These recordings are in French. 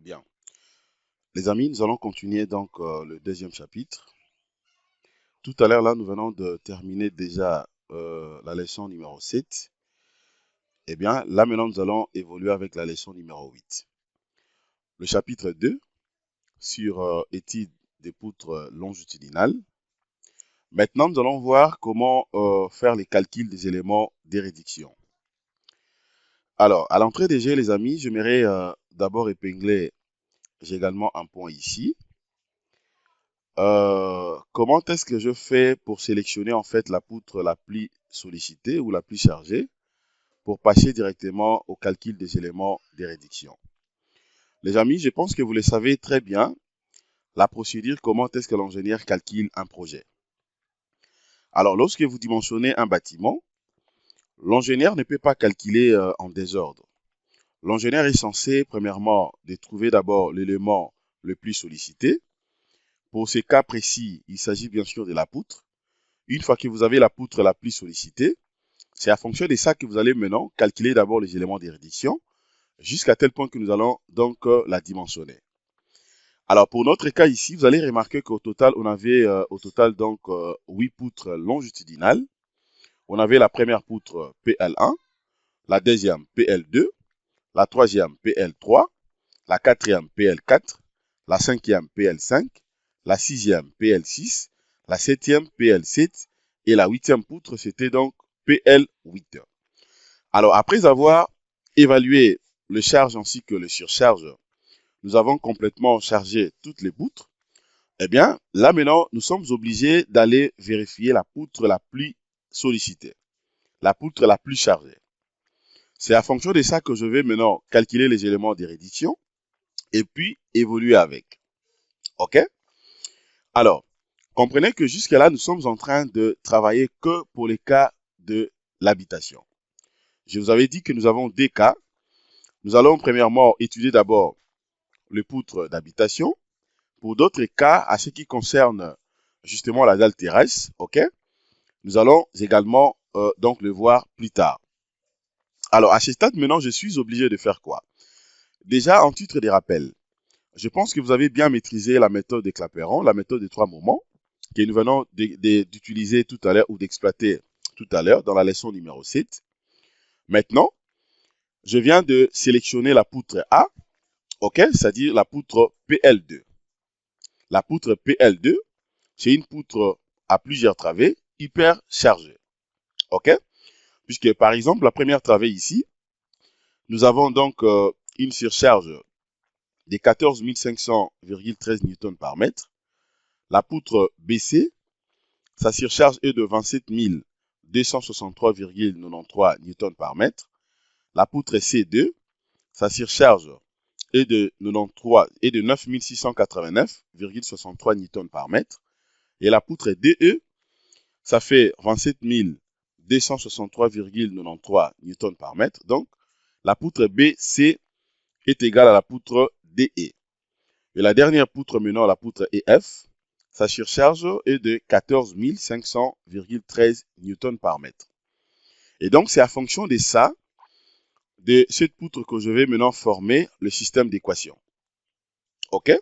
Bien. Les amis, nous allons continuer donc le deuxième chapitre. Tout à l'heure, là, nous venons de terminer déjà la leçon numéro 7. Eh bien, là, maintenant, nous allons évoluer avec la leçon numéro 8. Le chapitre 2 sur étude des poutres longitudinales. Maintenant, nous allons voir comment faire les calculs des éléments d'érédiction. Alors, à l'entrée des jeux, les amis, j'aimerais d'abord épingler, j'ai également un point ici. Comment est-ce que je fais pour sélectionner en fait la poutre la plus sollicitée ou la plus chargée pour passer directement au calcul des éléments d'érédiction? Les amis, je pense que vous le savez très bien, la procédure, comment est-ce que l'ingénieur calcule un projet. Alors, lorsque vous dimensionnez un bâtiment, l'ingénieur ne peut pas calculer en désordre. L'ingénieur est censé, premièrement, de trouver d'abord l'élément le plus sollicité. Pour ce cas précis, il s'agit bien sûr de la poutre. Une fois que vous avez la poutre la plus sollicitée, c'est à fonction de ça que vous allez maintenant calculer d'abord les éléments d'érédiction jusqu'à tel point que nous allons donc la dimensionner. Alors pour notre cas ici, vous allez remarquer qu'au total, on avait donc 8 poutres longitudinales. On avait la première poutre PL1, la deuxième PL2, la troisième PL3, la quatrième PL4, la cinquième PL5, la sixième PL6, la septième PL7 et la huitième poutre, c'était donc PL8. Alors, après avoir évalué le charge ainsi que le surcharge, nous avons complètement chargé toutes les poutres. Eh bien, là maintenant, nous sommes obligés d'aller vérifier la poutre la plus sollicitée, la poutre la plus chargée. C'est à fonction de ça que je vais maintenant calculer les éléments d'érédiction et puis évoluer avec. OK? Alors, comprenez que jusque-là, nous sommes en train de travailler que pour les cas de l'habitation. Je vous avais dit que nous avons des cas. Nous allons premièrement étudier d'abord les poutres d'habitation. Pour d'autres cas, à ce qui concerne justement la dalle terrestre, ok, nous allons également donc le voir plus tard. Alors, à ce stade, maintenant, je suis obligé de faire quoi? Déjà, en titre de rappel, je pense que vous avez bien maîtrisé la méthode de Clapeyron, la méthode des 3 moments, que nous venons d'utiliser tout à l'heure ou d'exploiter tout à l'heure dans la leçon numéro 7. Maintenant, je viens de sélectionner la poutre A, ok, c'est-à-dire la poutre PL2. La poutre PL2, c'est une poutre à plusieurs travées hyper chargée, ok? Puisque par exemple, la première travée ici, nous avons donc une surcharge de 14 500,13 Newton par mètre. La poutre BC, sa surcharge est de 27 263,93 Newton par mètre. La poutre C2, sa surcharge est de 9 689,63 Newton par mètre. Et la poutre DE, ça fait 27 263,93 Newton par mètre. Donc, la poutre BC est égale à la poutre DE. Et la dernière poutre menant à la poutre EF, sa surcharge est de 14 500,13 Newton par mètre. Et donc, c'est à fonction de ça, de cette poutre que je vais maintenant former le système d'équation. OK?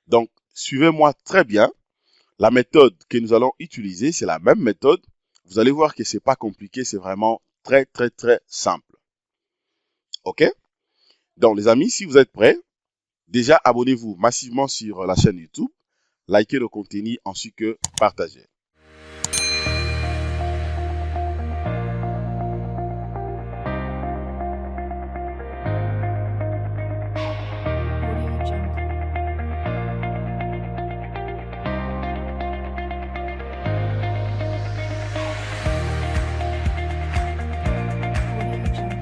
Donc, suivez-moi très bien. La méthode que nous allons utiliser, c'est la même méthode. Vous allez voir que ce n'est pas compliqué, c'est vraiment très, très, très simple. OK? Donc, les amis, si vous êtes prêts, déjà abonnez-vous massivement sur la chaîne YouTube, likez le contenu ainsi que partagez. Audio Jungle. Audio Jungle. Audio Jungle. Audio Jungle.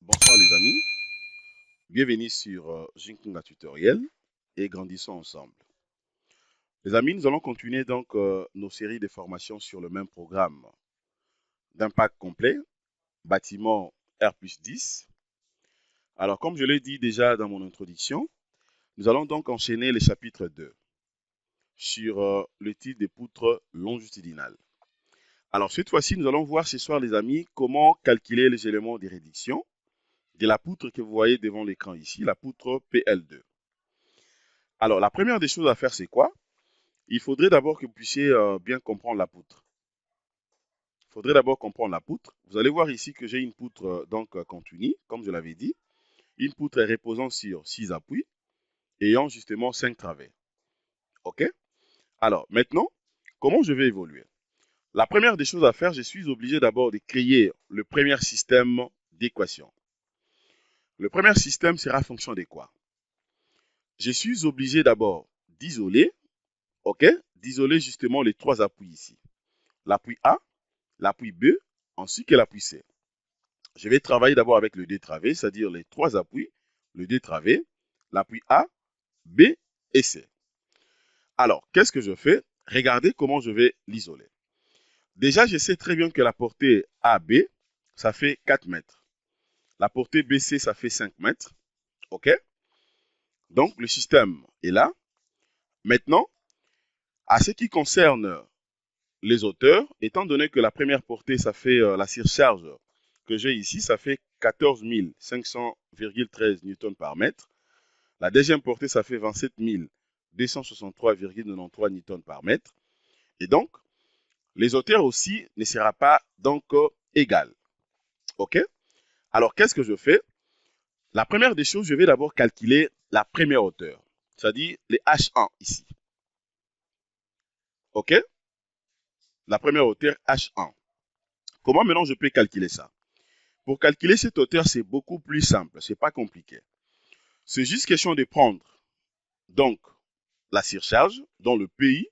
Bonsoir les amis, bienvenue sur Jinkunga Tutoriel et grandissons ensemble. Les amis, nous allons continuer donc nos séries de formations sur le même programme. d'impact complet, bâtiment R+10. Alors, comme je l'ai dit déjà dans mon introduction, nous allons donc enchaîner le chapitre 2 sur le titre des poutres longitudinales. Alors, cette fois-ci, nous allons voir ce soir, les amis, comment calculer les éléments de réduction de la poutre que vous voyez devant l'écran ici, la poutre PL2. Alors, la première des choses à faire, c'est quoi? Il faudrait d'abord que vous puissiez bien comprendre la poutre. Il faudrait d'abord comprendre la poutre. Vous allez voir ici que j'ai une poutre continue, comme je l'avais dit. Une poutre reposant sur 6 appuis, ayant justement 5 travers. OK? Alors, maintenant, comment je vais évoluer? La première des choses à faire, je suis obligé d'abord de créer le premier système d'équation. Le premier système sera fonction de quoi? Je suis obligé d'abord d'isoler, OK? D'isoler justement les 3 appuis ici. L'appui A, l'appui B, ainsi que l'appui C. Je vais travailler d'abord avec le détravé, c'est-à-dire les 3 appuis, le détravé, l'appui A, B et C. Alors, qu'est-ce que je fais? Regardez comment je vais l'isoler. Déjà, je sais très bien que la portée AB, ça fait 4 mètres. La portée BC, ça fait 5 mètres. OK? Donc, le système est là. Maintenant, à ce qui concerne les hauteurs, étant donné que la première portée, ça fait la surcharge que j'ai ici, ça fait 14 500,13 Newton par mètre. La deuxième portée, ça fait 27 263,93 Newton par mètre. Et donc, les hauteurs aussi ne seront pas donc égales. OK? Alors, qu'est-ce que je fais? La première des choses, je vais d'abord calculer la première hauteur, c'est-à-dire les H1 ici. OK? La première hauteur H1. Comment maintenant je peux calculer ça? Pour calculer cette hauteur, c'est beaucoup plus simple, c'est pas compliqué. C'est juste question de prendre donc la surcharge dans le pays,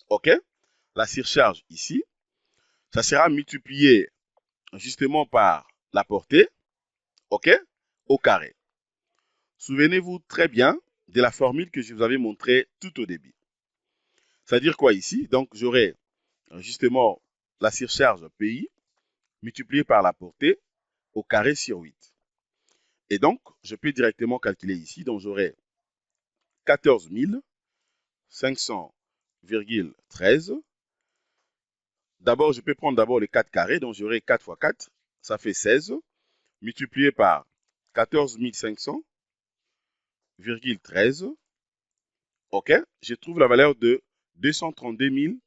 OK? La surcharge ici, ça sera multiplié justement par la portée, OK? Au carré. Souvenez-vous très bien de la formule que je vous avais montrée tout au début. C'est-à-dire quoi ici? Donc, j'aurai justement la surcharge PI multipliée par la portée au carré sur 8. Et donc, je peux directement calculer ici. Donc, j'aurai 14 500,13. D'abord, je peux prendre d'abord les 4 carrés. Donc, j'aurai 4 fois 4, ça fait 16, multiplié par 14 500,13. OK? Je trouve la valeur de 232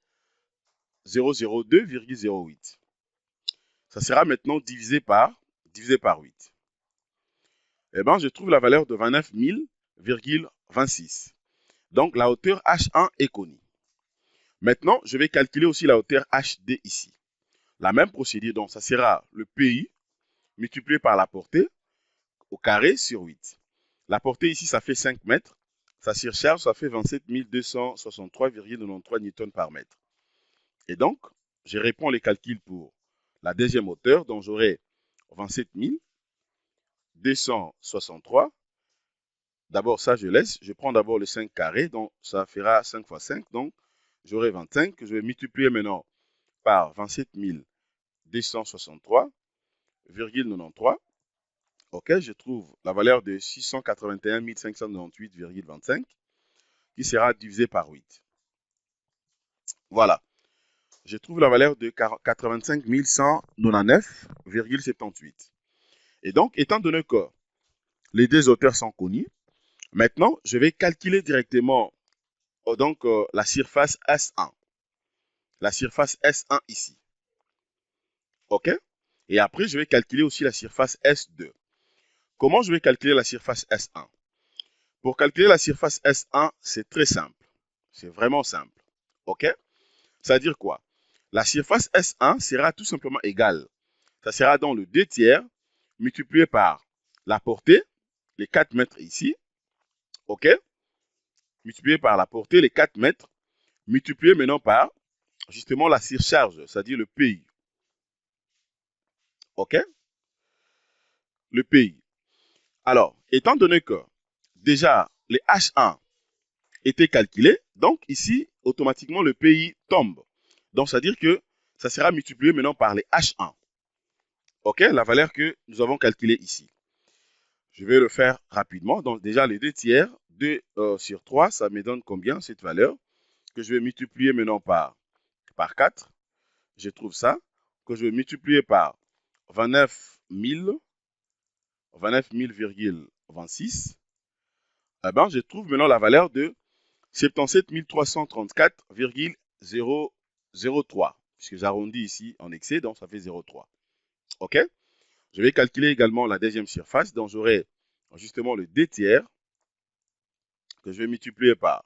002,08. Ça sera maintenant divisé par 8. Eh bien, je trouve la valeur de 29 000,26. Donc, la hauteur H1 est connue. Maintenant, je vais calculer aussi la hauteur HD ici. La même procédure, donc ça sera le PI multiplié par la portée au carré sur 8. La portée ici, ça fait 5 mètres. Sa surcharge, ça fait 27 263,93 Newton par mètre. Et donc, je réponds les calculs pour la deuxième hauteur, donc j'aurai 27 263. D'abord, ça, je laisse. Je prends d'abord le 5 carré, donc ça fera 5 fois 5. Donc, j'aurai 25 que je vais multiplier maintenant par 27 263,93. OK, je trouve la valeur de 681 598,25 qui sera divisé par 8. Voilà. Je trouve la valeur de 85 199,78. Et donc, étant donné que les deux hauteurs sont connues, maintenant, je vais calculer directement donc, la surface S1. La surface S1 ici. OK? Et après, je vais calculer aussi la surface S2. Comment je vais calculer la surface S1? Pour calculer la surface S1, c'est très simple. C'est vraiment simple. OK? C'est-à-dire quoi? La surface S1 sera tout simplement égale. Ça sera donc le 2 tiers multiplié par la portée, les 4 mètres ici. OK? Multiplié par la portée, les 4 mètres, multiplié maintenant par justement la surcharge, c'est-à-dire le PI. OK? Le PI. Alors, étant donné que déjà les H1 étaient calculés, donc ici, automatiquement, le PI tombe. Donc, c'est-à-dire que ça sera multiplié maintenant par les H1. OK, la valeur que nous avons calculée ici. Je vais le faire rapidement. Donc déjà, les 2 tiers, 2 sur 3, ça me donne combien cette valeur? Que je vais multiplier maintenant par 4. Je trouve ça. Que je vais multiplier par 29 000,26. Eh ben, je trouve maintenant la valeur de 77 334,003. Puisque j'arrondis ici en excès, donc ça fait 0,3. OK? Je vais calculer également la deuxième surface. Donc j'aurai justement le D tiers que je vais multiplier par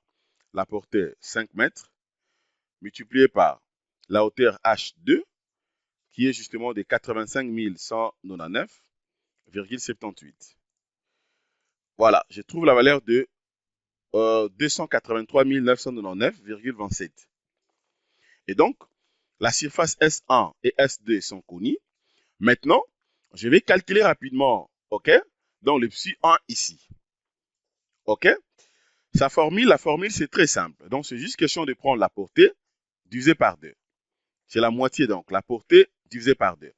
la portée 5 mètres, multiplié par la hauteur H2, qui est justement de 85 199,78. Voilà, je trouve la valeur de 283 999,27. Et donc, la surface S1 et S2 sont connues. Maintenant, je vais calculer rapidement, OK? Donc, le psi 1 ici. OK? La formule, c'est très simple. Donc, c'est juste question de prendre la portée divisée par 2. C'est la moitié, donc, la portée divisée par 2.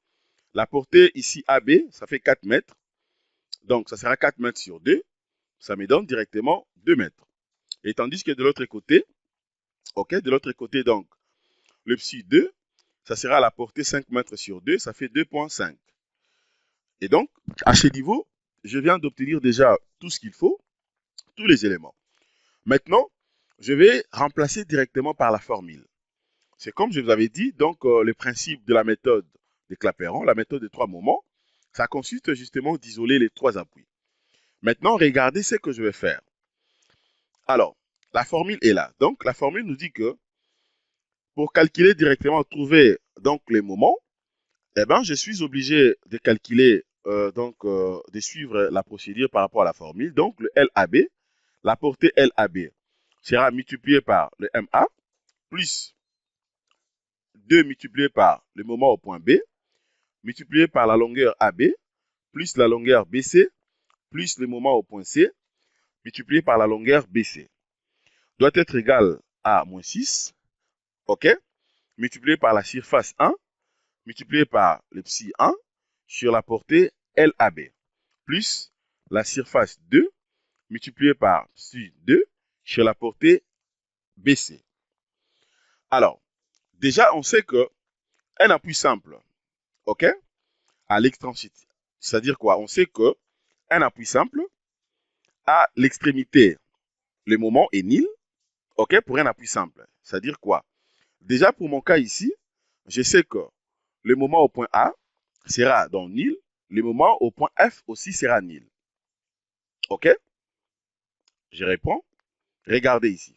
La portée ici, AB, ça fait 4 mètres. Donc, ça sera 4 mètres sur 2. Ça me donne directement 2 mètres. Et tandis que de l'autre côté, OK, de l'autre côté, donc, le psi 2, ça sera la portée 5 mètres sur 2, ça fait 2,5. Et donc, à ce niveau, je viens d'obtenir déjà tout ce qu'il faut, tous les éléments. Maintenant, je vais remplacer directement par la formule. C'est comme je vous avais dit, donc le principe de la méthode de Clapeyron, la méthode des 3 moments, ça consiste justement d'isoler les 3 appuis. Maintenant, regardez ce que je vais faire. Alors, la formule est là. Donc, la formule nous dit que pour calculer directement, trouver donc les moments, eh ben, je suis obligé de calculer, de suivre la procédure par rapport à la formule. Donc, le LAB, la portée LAB sera multipliée par le MA, plus 2 multiplié par le moment au point B, multiplié par la longueur AB, plus la longueur BC, plus le moment au point C, multiplié par la longueur BC, doit être égal à moins 6, OK, multiplié par la surface 1, multiplié par le psi 1 sur la portée LAB, plus la surface 2, multiplié par psi 2 sur la portée BC. Alors, déjà, on sait que un appui simple, OK, à l'extrémité, c'est-à-dire quoi? On sait que un appui simple, à l'extrémité, le moment est nil, OK, pour un appui simple. C'est-à-dire quoi? Déjà, pour mon cas ici, je sais que le moment au point A sera donc nil, le moment au point F aussi sera nil. OK? Je réponds. Regardez ici.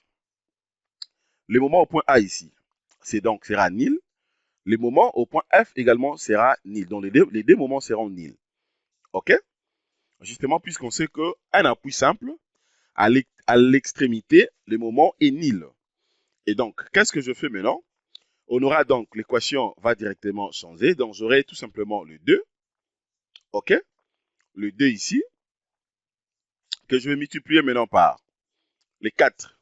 Le moment au point A ici, sera nil. Le moment au point F également sera nil. Donc, les deux moments seront nils. OK? Justement, puisqu'on sait qu'un appui simple, à l'extrémité, le moment est nil. Et donc, qu'est-ce que je fais maintenant? On aura donc, l'équation va directement changer. Donc, j'aurai tout simplement le 2. OK? Le 2 ici, que je vais multiplier maintenant par les 4.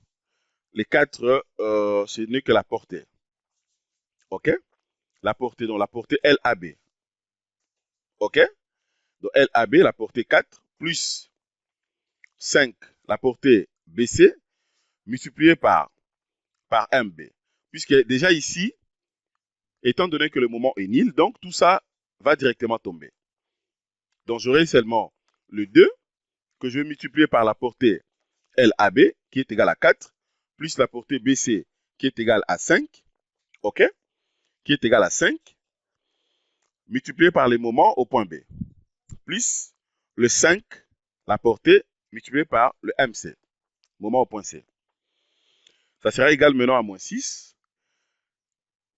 Les 4, ce n'est que la portée. OK? La portée, donc la portée LAB. OK? Donc, LAB, la portée 4, plus 5, la portée BC, multiplié par MB. Puisque déjà ici, étant donné que le moment est nil, donc tout ça va directement tomber. Donc j'aurai seulement le 2 que je vais multiplier par la portée LAB qui est égale à 4, plus la portée BC qui est égale à 5, OK, qui est égale à 5, multiplié par les moments au point B, plus le 5, la portée multiplié par le MC, moment au point C. Ça sera égal maintenant à moins 6,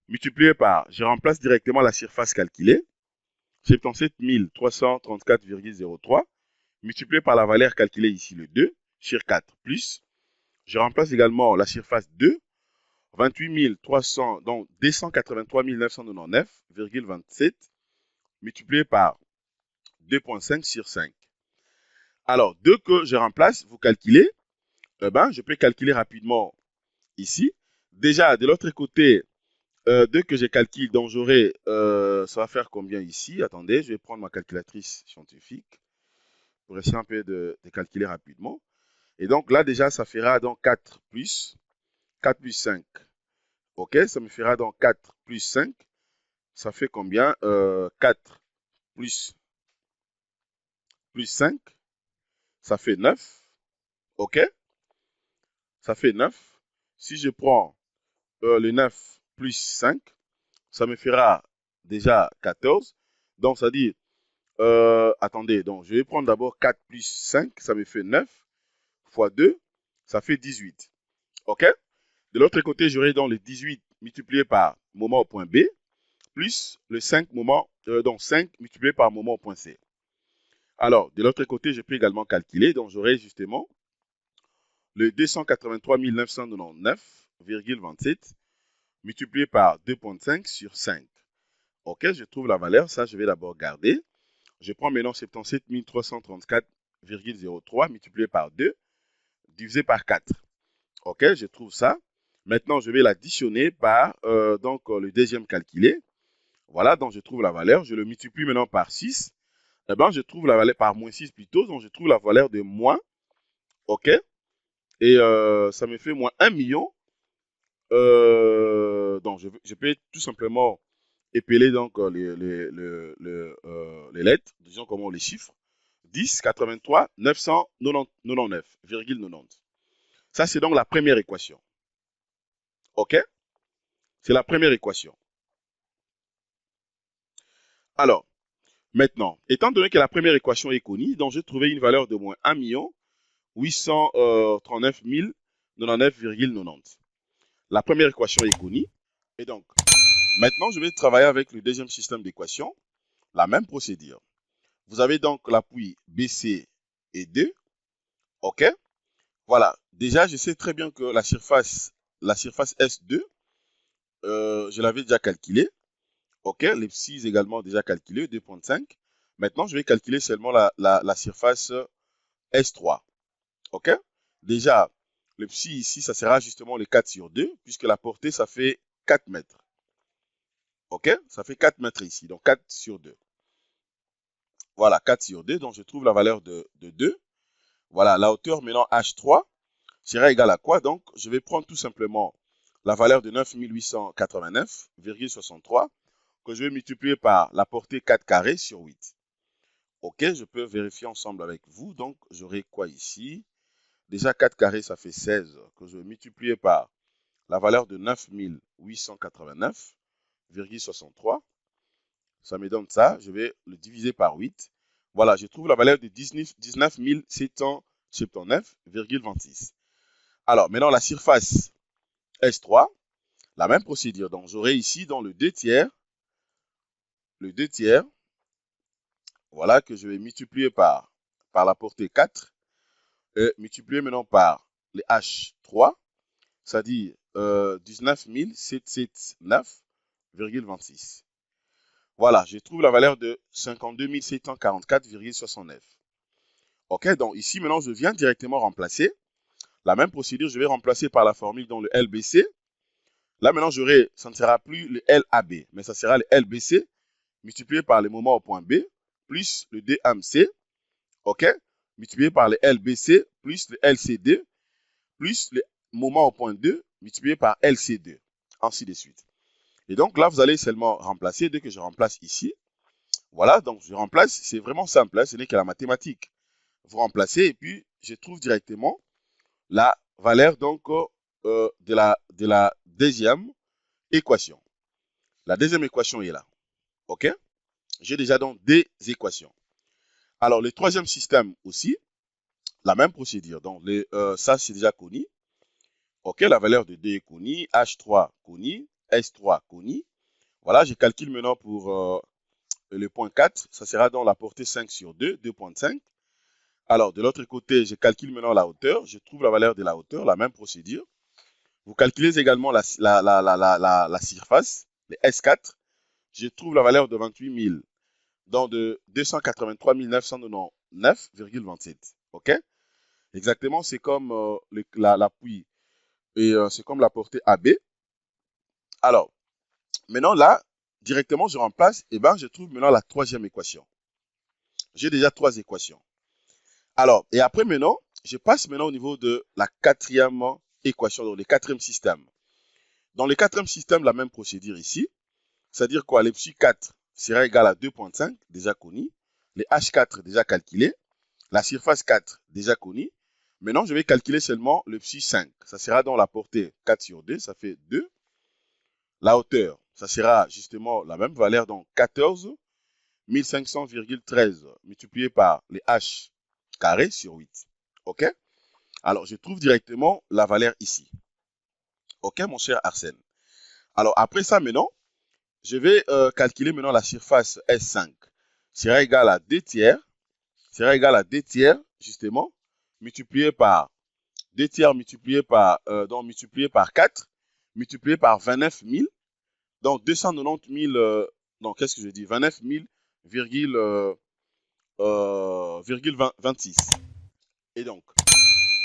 multiplié par, je remplace directement la surface calculée, 77 334,03, multiplié par la valeur calculée ici, le 2, sur 4, plus, je remplace également la surface 2, 28 300, donc 283 999,27, multiplié par 2,5 sur 5. Alors, 2 que je remplace, vous calculez, je peux calculer rapidement ici. Déjà, de l'autre côté, dès que je calcule, donc j'aurai, ça va faire combien ici? Attendez, je vais prendre ma calculatrice scientifique pour essayer un peu de calculer rapidement. Et donc là, déjà, ça fera donc 4 plus 5. OK, ça me fera donc 4 plus 5. Ça fait combien? 4 plus 5, ça fait 9. OK, ça fait 9. Si je prends le 9 plus 5, ça me fera déjà 14. Donc, ça dit, attendez, donc je vais prendre d'abord 4 plus 5, ça me fait 9 fois 2, ça fait 18. OK? De l'autre côté, j'aurai donc le 18 multiplié par moment au point B, plus le 5 moment, donc 5 multiplié par moment au point C. Alors, de l'autre côté, je peux également calculer, donc j'aurai justement le 283 999,27 multiplié par 2,5 sur 5. OK, je trouve la valeur, ça je vais d'abord garder. Je prends maintenant 77 334,03 multiplié par 2, divisé par 4. OK, je trouve ça. Maintenant, je vais l'additionner par le deuxième calculé. Voilà, donc je trouve la valeur. Je le multiplie maintenant par 6. Eh bien, je trouve la valeur par moins 6 plutôt. Donc, je trouve la valeur de moins. OK. Et ça me fait moins 1 million. Donc, je peux tout simplement épeler donc les lettres, disons comment les chiffres. 10, 83, 999,90. Ça, c'est donc la première équation. OK? C'est la première équation. Alors, maintenant, étant donné que la première équation est connue, donc j'ai trouvé une valeur de moins 1 839 099,90. La première équation est connue. Et donc, maintenant, je vais travailler avec le deuxième système d'équation. La même procédure. Vous avez donc l'appui BC et 2. OK? Voilà. Déjà, je sais très bien que la surface S2, je l'avais déjà calculée. OK? L'epsi également déjà calculé, 2,5. Maintenant, je vais calculer seulement la surface S3. OK? Déjà, le psi ici, ça sera justement le 4 sur 2, puisque la portée, ça fait 4 mètres. OK? Ça fait 4 mètres ici, donc 4 sur 2. Voilà, 4 sur 2, donc je trouve la valeur de 2. Voilà, la hauteur maintenant H3 sera égale à quoi? Donc, je vais prendre tout simplement la valeur de 9889,63 que je vais multiplier par la portée 4 carrés sur 8. OK, je peux vérifier ensemble avec vous. Donc, j'aurai quoi ici? Déjà, 4 carrés, ça fait 16 que je vais multiplier par la valeur de 9889,63. Ça me donne ça. Je vais le diviser par 8. Voilà, je trouve la valeur de 19 779,26. Alors, maintenant, la surface S3, la même procédure. Donc, j'aurai ici dans le 2 tiers, voilà, que je vais multiplier par la portée 4, et multiplier maintenant par les H3, c'est-à-dire 19 779,26. Voilà, je trouve la valeur de 52 744,69. OK, donc ici, maintenant, je viens directement remplacer. La même procédure, je vais remplacer par la formule dans le LBC. Là, maintenant, ça ne sera plus le LAB, mais ça sera le LBC multiplié par le moment au point B, plus le DMC, OK, multiplié par le LBC, plus le LCD, plus le moment au point 2, multiplié par LC2, ainsi de suite. Et donc là, vous allez seulement remplacer. Dès que je remplace ici, voilà, donc je remplace, c'est vraiment simple, hein, ce n'est que la mathématique. Vous remplacez et puis je trouve directement la valeur donc de la deuxième équation. La deuxième équation est là. OK? J'ai déjà donc deux équations. Alors, le troisième système aussi, la même procédure. Donc, ça, c'est déjà connu. OK, la valeur de D est connue, H3 connu, S3 connu. Voilà, je calcule maintenant pour le point 4. Ça sera donc la portée 5 sur 2, 2,5. Alors, de l'autre côté, je calcule maintenant la hauteur. Je trouve la valeur de la hauteur, la même procédure. Vous calculez également la surface, les S4. Je trouve la valeur de 28 000, donc de 283 999,27. OK? Exactement, c'est comme l'appui et c'est comme la portée AB. Alors, Maintenant, là, directement, je remplace, et ben, je trouve maintenant la troisième équation. J'ai déjà 3 équations. Alors, et après maintenant, je passe maintenant au niveau de la quatrième équation, donc le quatrième système. Dans le quatrième système, la même procédure ici. C'est-à-dire quoi? Le psi 4 sera égal à 2,5, déjà connu. Les H4 déjà calculé. La surface 4 déjà connue. Maintenant, je vais calculer seulement le psi 5. Ça sera dans la portée 4 sur 2, ça fait 2. La hauteur, ça sera justement la même valeur, donc 14 1500,13 multiplié par les H carré sur 8. OK? Alors, je trouve directement la valeur ici. OK, mon cher Arsène? Alors, après ça, maintenant, je vais calculer maintenant la surface S5. Sera égal à 2 tiers. Sera égal à 2 tiers, justement, multiplié par 2 tiers multiplié par, donc multiplié par 4, multiplié par 29 000. Donc, 290 000, donc qu'est-ce que je dis? 29 000, virgule 26. Et donc,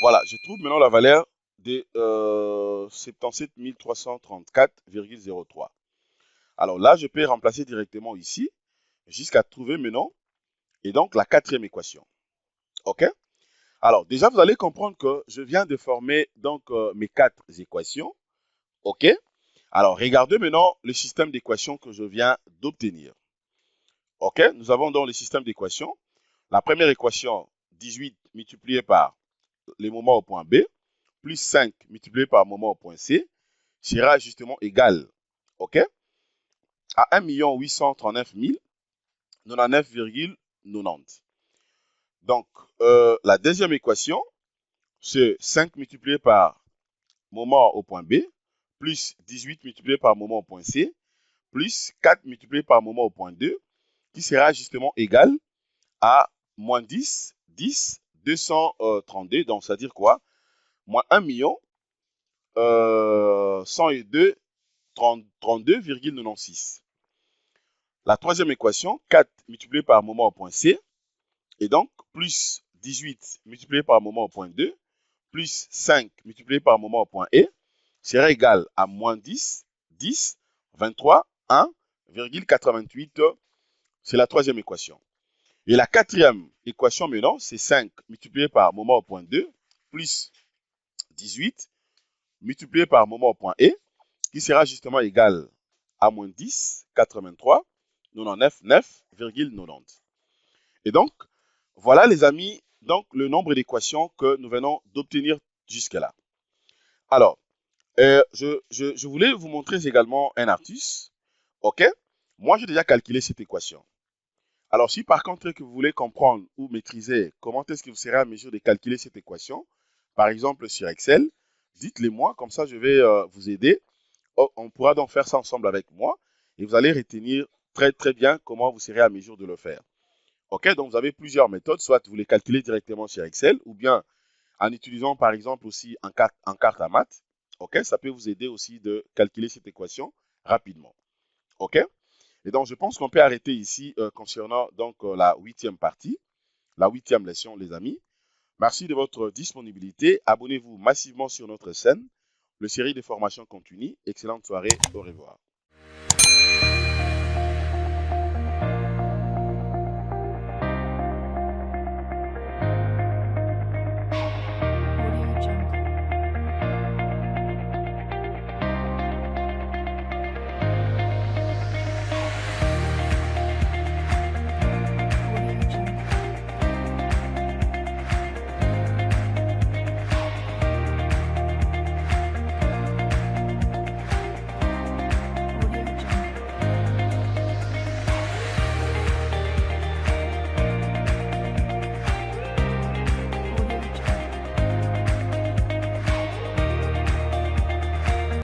voilà, je trouve maintenant la valeur de 77 334,03. Alors là, je peux remplacer directement ici, jusqu'à trouver maintenant, et donc la quatrième équation. OK? Alors, déjà, vous allez comprendre que je viens de former donc mes 4 équations. OK? Alors, regardez maintenant le système d'équations que je viens d'obtenir. OK? Nous avons donc le système d'équations. La première équation, 18 multiplié par les moments au point B, plus 5 multiplié par moment au point C, sera justement égal, OK, à 1 839 099,90. Donc, la deuxième équation, c'est 5 multiplié par moment au point B, plus 18 multiplié par moment au point C, plus 4 multiplié par moment au point 2, qui sera justement égal à moins 10, 10, 232, donc c'est-à-dire quoi? Moins 1 million 102, 32,96. La troisième équation, 4 multiplié par moment au point C, et donc plus 18 multiplié par moment au point 2, plus 5 multiplié par moment au point E, sera égal à moins 10, 10, 23, 1,88. C'est la troisième équation. Et la quatrième équation maintenant, c'est 5 multiplié par moment au point 2, plus 18 multiplié par moment au point E, qui sera justement égal à moins 10, 83, 99, 9,90. Et donc, voilà les amis, donc le nombre d'équations que nous venons d'obtenir jusque-là. Alors, je voulais vous montrer également un astuce. OK? Moi, j'ai déjà calculé cette équation. Alors, si par contre que vous voulez comprendre ou maîtriser comment est-ce que vous serez à mesure de calculer cette équation, par exemple sur Excel, dites-le moi, comme ça je vais vous aider. On pourra donc faire ça ensemble avec moi et vous allez retenir très très bien comment vous serez à mesure de le faire. OK, donc vous avez plusieurs méthodes, soit vous les calculez directement sur Excel ou bien en utilisant par exemple aussi en carte à maths. OK, ça peut vous aider aussi de calculer cette équation rapidement. OK? Et donc je pense qu'on peut arrêter ici concernant donc la 8e partie, la 8e leçon les amis. Merci de votre disponibilité. Abonnez-vous massivement sur notre chaîne. Le série de formations continue. Excellente soirée. Au revoir.